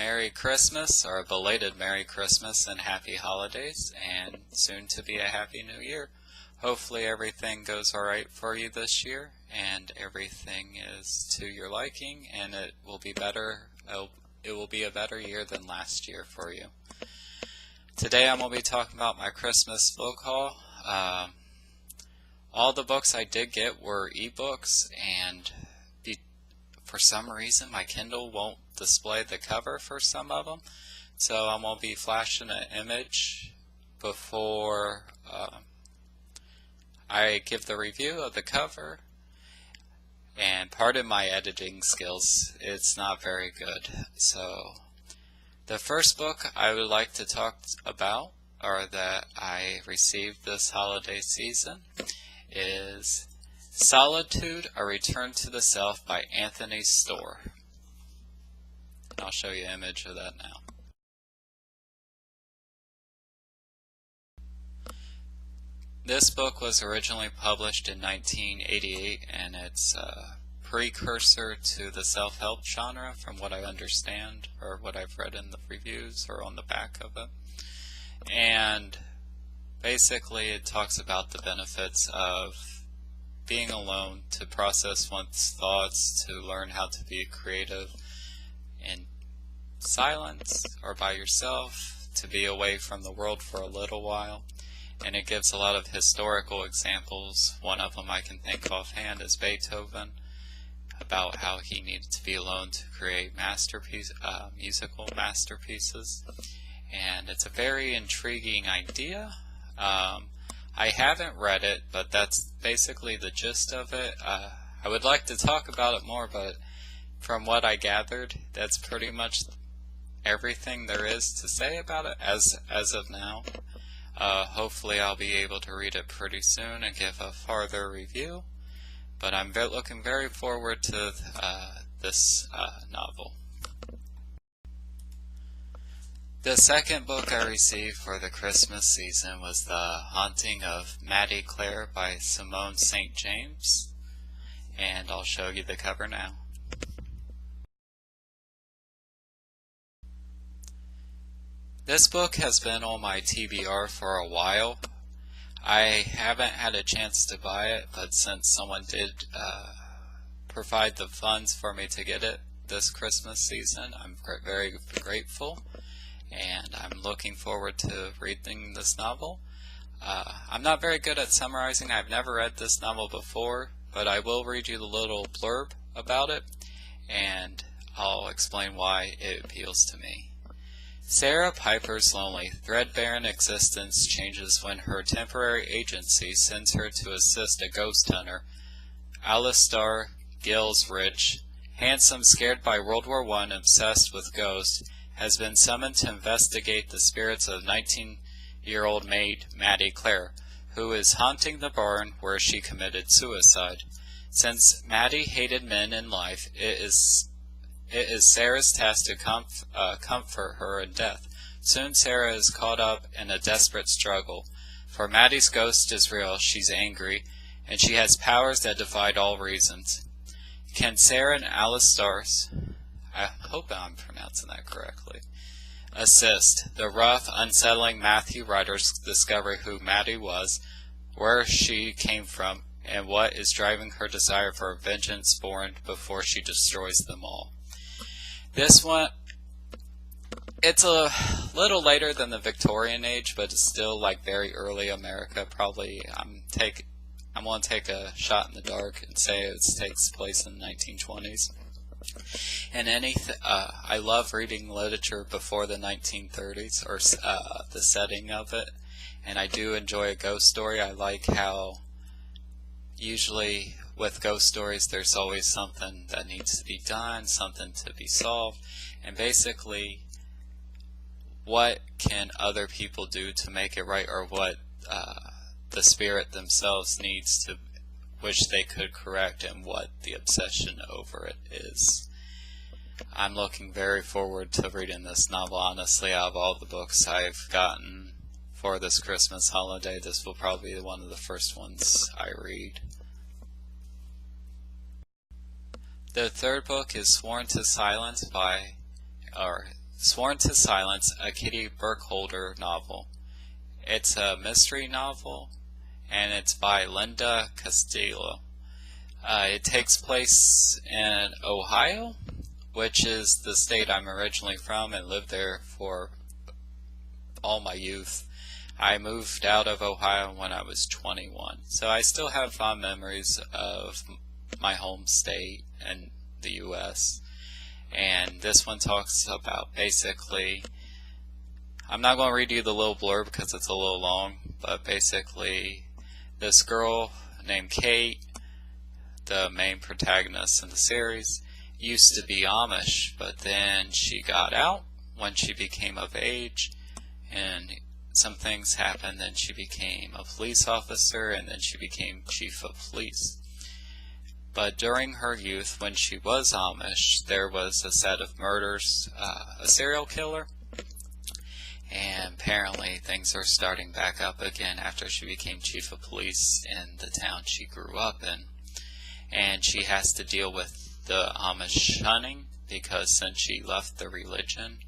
Merry Christmas, or a belated Merry Christmas and Happy Holidays, and soon to be a Happy New Year. Hopefully everything goes alright for you this year, and everything is to your liking, and it will be better. It will be a better year than last year for you. Today I'm going to be talking about my Christmas book haul. All the books I did get were ebooks, and for some reason my Kindle won't display the cover for some of them, so I'm going to be flashing an image before I give the review of the cover. And pardon my editing skills, it's not very good. So the first book I would like to talk about, or that I received this holiday season, is Solitude, A Return to the Self by Anthony Storr. I'll show you an image of that now. This book was originally published in 1988, and it's a precursor to the self-help genre from what I understand, or what I've read in the reviews or on the back of it. And basically it talks about the benefits of being alone, to process one's thoughts, to learn how to be creative in silence or by yourself, to be away from the world for a little while. And it gives a lot of historical examples. One of them I can think offhand is Beethoven, about how he needed to be alone to create musical masterpieces. And it's a very intriguing idea. I haven't read it, but that's basically the gist of it. I would like to talk about it more, but from what I gathered, that's pretty much everything there is to say about it as of now. Hopefully I'll be able to read it pretty soon and give a farther review, but I'm looking very forward to this novel. The second book I received for the Christmas season was The Haunting of Maddie Clare by Simone St. James, and I'll show you the cover now. This book has been on my TBR for a while. I haven't had a chance to buy it, but since someone did provide the funds for me to get it this Christmas season, I'm very grateful. And I'm looking forward to reading this novel. I'm not very good at summarizing. I've never read this novel before, but I will read you the little blurb about it, and I'll explain why it appeals to me. Sarah Piper's lonely, threadbare existence changes when her temporary agency sends her to assist a ghost hunter. Alistair Gills-Rich, handsome, scared by World War I, obsessed with ghosts, has been summoned to investigate the spirits of 19-year-old maid Maddie Clare, who is haunting the barn where she committed suicide. Since Maddie hated men in life, it is Sarah's task to comfort her in death. Soon Sarah is caught up in a desperate struggle. For Maddie's ghost is real, she's angry, and she has powers that defy all reasons. Can Sarah and Alistair, I hope I'm pronouncing that correctly, assist the rough, unsettling Matthew Ryder's discovery who Maddie was, where she came from, and what is driving her desire for vengeance born before she destroys them all. This one, it's a little later than the Victorian age, but it's still like very early America. Probably I'm going to take a shot in the dark and say it takes place in the 1920s. And I love reading literature before the 1930s, or the setting of it, and I do enjoy a ghost story. I like how usually with ghost stories there's always something that needs to be done, something to be solved, and basically what can other people do to make it right, or what the spirit themselves needs to, which they could correct, and what the obsession over it is. I'm looking very forward to reading this novel. Honestly, out of all the books I've gotten for this Christmas holiday, this will probably be one of the first ones I read. The third book is Sworn to Silence by Sworn to Silence, a Kitty Burkholder novel. It's a mystery novel, and it's by Linda Castillo. It takes place in Ohio, which is the state I'm originally from and lived there for all my youth. I moved out of Ohio when I was 21, so I still have fond memories of my home state and the U.S. And this one talks about basically, I'm not going to read you the little blurb because it's a little long, but basically this girl named Kate, the main protagonist in the series, used to be Amish, but then she got out when she became of age, and some things happened. Then she became a police officer, and then she became chief of police. But during her youth, when she was Amish, there was a set of murders, a serial killer, and apparently things are starting back up again after she became chief of police in the town she grew up in. And she has to deal with the Amish shunning because since she left the religion,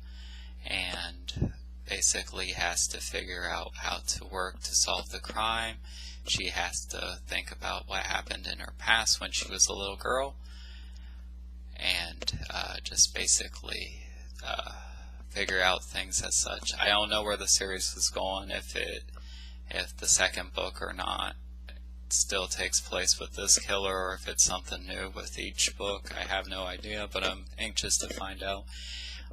and basically has to figure out how to work to solve the crime. She has to think about what happened in her past when she was a little girl, and just basically figure out things as such. I don't know where the series is going, if the second book or not still takes place with this killer, or if it's something new with each book. I have no idea, but I'm anxious to find out.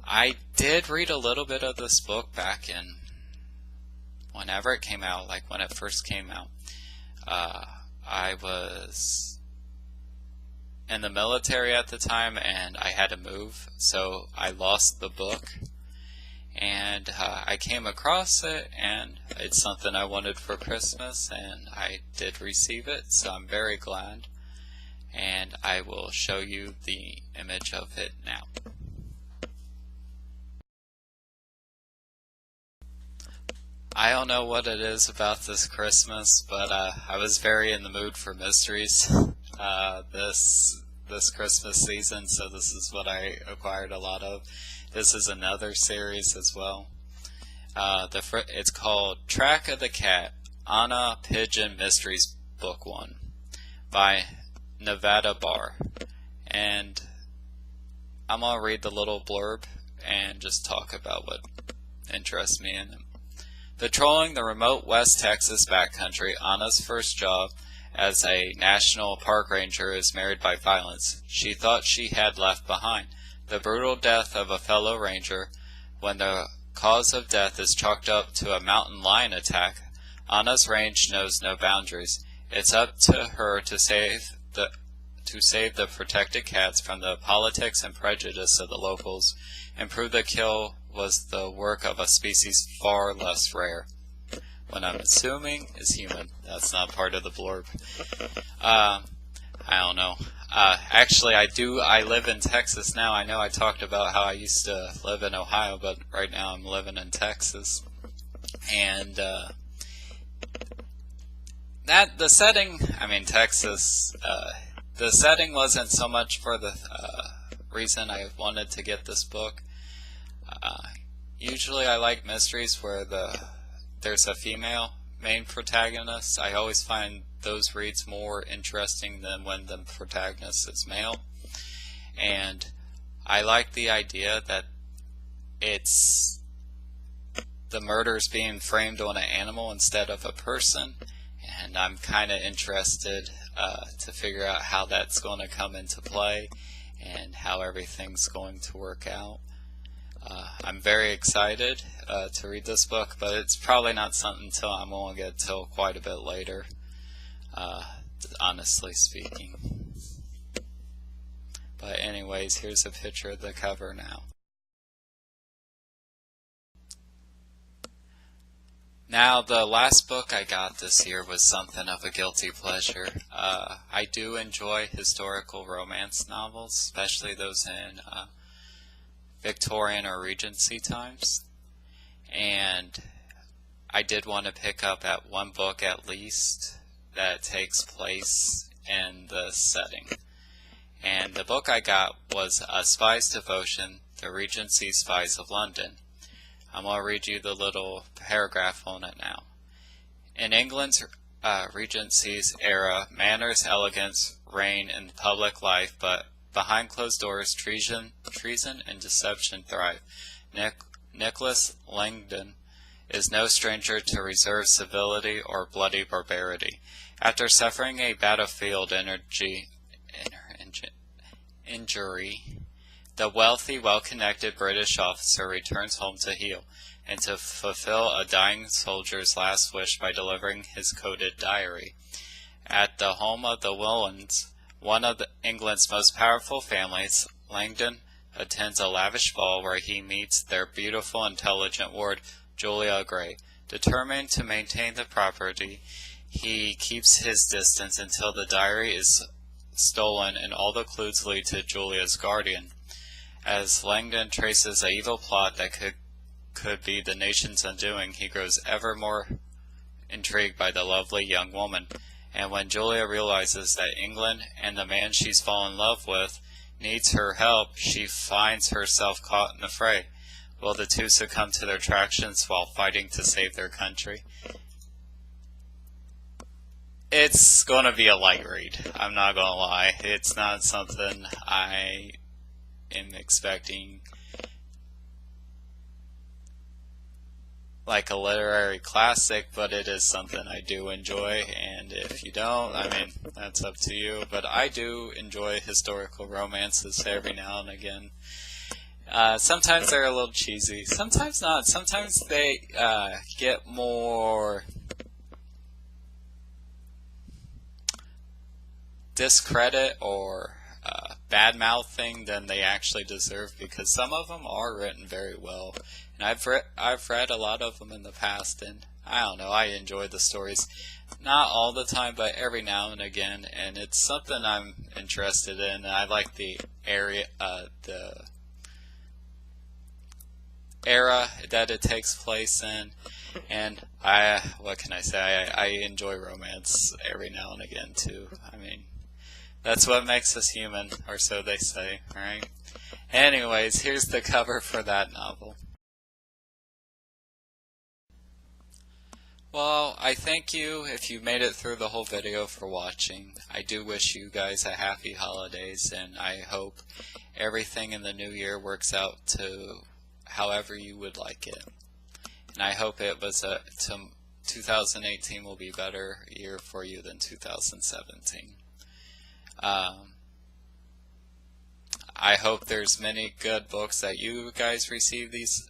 I did read a little bit of this book back in whenever it came out, like when it first came out. I was in the military at the time, and I had to move, so I lost the book. And I came across it, and it's something I wanted for Christmas, and I did receive it, so I'm very glad. And I will show you the image of it now. I don't know what it is about this Christmas, but I was very in the mood for mysteries this Christmas season, so this is what I acquired a lot of. This is another series as well. It's called Track of the Cat, Anna Pigeon Mysteries Book 1 by Nevada Barr. And I'm going to read the little blurb and just talk about what interests me in it. Patrolling the remote West Texas backcountry, Anna's first job as a national park ranger is marred by violence she thought she had left behind. The brutal death of a fellow ranger. When the cause of death is chalked up to a mountain lion attack, Anna's range knows no boundaries. It's up to her to save the protected cats from the politics and prejudice of the locals, and prove the kill was the work of a species far less rare. What I'm assuming is human. That's not part of the blurb. I don't know. Actually, I live in Texas now. I know I talked about how I used to live in Ohio, but right now I'm living in Texas. And the setting, Texas, the setting wasn't so much for the reason I wanted to get this book. Usually I like mysteries where there's a female main protagonist. I always find those reads more interesting than when the protagonist is male. And I like the idea that it's the murder's being framed on an animal instead of a person. And I'm kind of interested to figure out how that's going to come into play and how everything's going to work out. I'm very excited to read this book, but it's probably not something I'm going to get till quite a bit later, honestly speaking. But anyways, here's a picture of the cover now. Now, the last book I got this year was something of a guilty pleasure. I do enjoy historical romance novels, especially those in Victorian or Regency times. And I did want to pick up at one book at least that takes place in the setting. And the book I got was A Spy's Devotion, the Regency Spies of London. I'm going to read you the little paragraph on it now. In England's Regency's era, manners, elegance reign in public life, but behind closed doors, treason and deception thrive. Nicholas Langdon is no stranger to reserved civility or bloody barbarity. After suffering a battlefield injury, the wealthy, well-connected British officer returns home to heal, and to fulfill a dying soldier's last wish by delivering his coded diary. At the home of the Willans, one of England's most powerful families, Langdon attends a lavish ball where he meets their beautiful, intelligent ward, Julia Grey. Determined to maintain the property, he keeps his distance until the diary is stolen and all the clues lead to Julia's guardian. As Langdon traces an evil plot that could be the nation's undoing, he grows ever more intrigued by the lovely young woman. And when Julia realizes that England and the man she's fallen in love with needs her help, she finds herself caught in the fray. Will the two succumb to their attractions while fighting to save their country? It's going to be a light read. I'm not going to lie. It's not something I am expecting like a literary classic, but it is something I do enjoy, and if you don't, I mean, that's up to you, but I do enjoy historical romances every now and again. Sometimes they're a little cheesy, sometimes not. Sometimes they get more discredit or bad-mouthing than they actually deserve, because some of them are written very well. And I've read a lot of them in the past, and I don't know, I enjoy the stories. Not all the time, but every now and again, and it's something I'm interested in. I like the era that it takes place in, and what can I say? I enjoy romance every now and again too. I mean, that's what makes us human, or so they say, right? Anyways, here's the cover for that novel. Well, I thank you if you made it through the whole video for watching. I do wish you guys a happy holidays, and I hope everything in the new year works out to however you would like it. And I hope 2018 will be a better year for you than 2017. I hope there's many good books that you guys receive this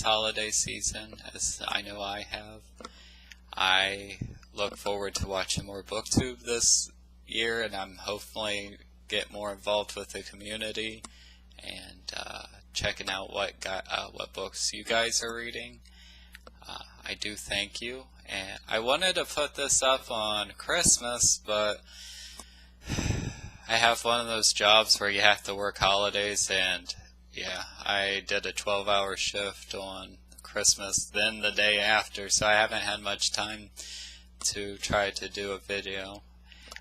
holiday season, as I know I have. I look forward to watching more BookTube this year, and I'm hopefully get more involved with the community and checking out what books you guys are reading. I do thank you, and I wanted to put this up on Christmas, but I have one of those jobs where you have to work holidays, and yeah, I did a 12-hour shift on Christmas, then the day after, so I haven't had much time to try to do a video.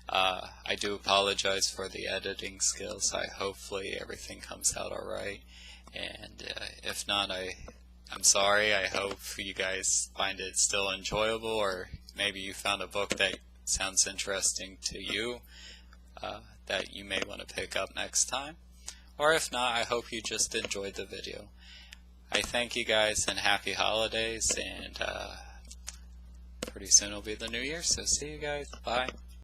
I do apologize for the editing skills. Hopefully everything comes out alright, and if not, I'm sorry. I hope you guys find it still enjoyable, or maybe you found a book that sounds interesting to you that you may want to pick up next time. Or if not, I hope you just enjoyed the video. I thank you guys, and happy holidays, and pretty soon will be the new year, so see you guys. Bye.